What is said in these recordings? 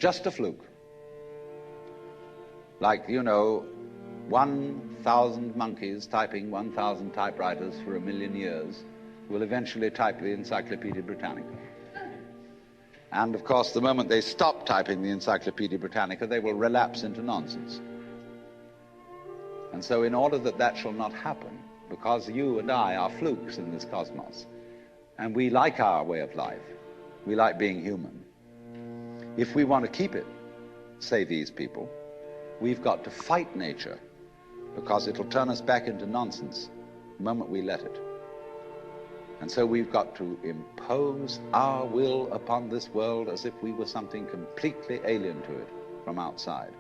just a fluke. Like, you know, 1,000 monkeys typing 1,000 typewriters for 1,000,000 years will eventually type the Encyclopedia Britannica. And of course, the moment they stop typing the Encyclopedia Britannica, they will relapse into nonsense. And so in order that that shall not happen, because you and I are flukes in this cosmos, and we like our way of life, we like being human, if we want to keep it, say these people, we've got to fight nature, because it'll turn us back into nonsense the moment we let it. And so we've got to impose our will upon this world as if we were something completely alien to it from outside.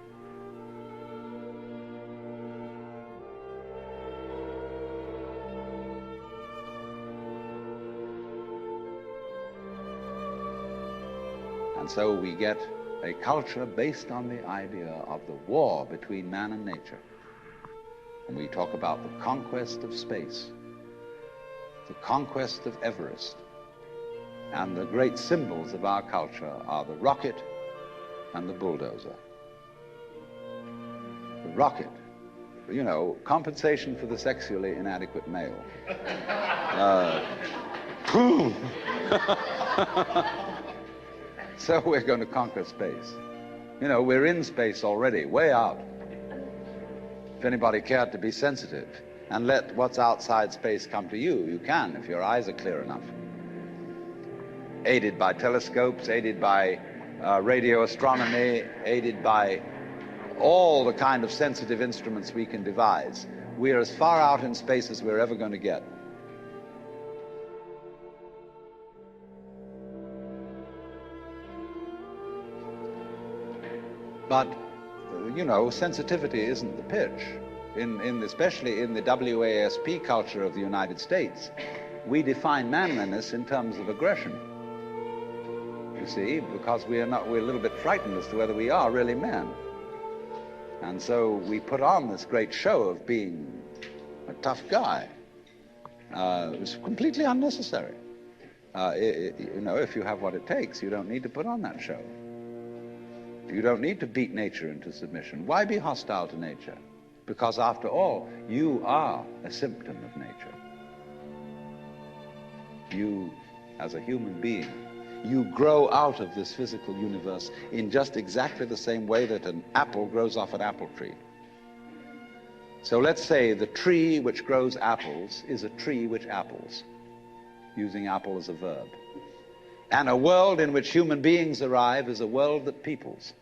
And so we get a culture based on the idea of the war between man and nature. And we talk about the conquest of space, the conquest of Everest. And the great symbols of our culture are the rocket and the bulldozer. The rocket, you know, compensation for the sexually inadequate male. So we're going to conquer space. You know, we're in space already, way out. If anybody cared to be sensitive and let what's outside space come to you, you can, if your eyes are clear enough. Aided by telescopes, aided by radio astronomy, aided by all the kind of sensitive instruments we can devise. We are as far out in space as we're ever going to get. But, you know, sensitivity isn't the pitch. Especially in the WASP culture of the United States, we define manliness in terms of aggression. You see, because we're a little bit frightened as to whether we are really men. And so we put on this great show of being a tough guy. It's completely unnecessary. You know, if you have what it takes, you don't need to put on that show. You don't need to beat nature into submission. Why be hostile to nature? Because after all, you are a symptom of nature. You, as a human being, you grow out of this physical universe in just exactly the same way that an apple grows off an apple tree. So let's say the tree which grows apples is a tree which apples, using apple as a verb. And a world in which human beings arrive is a world that peoples.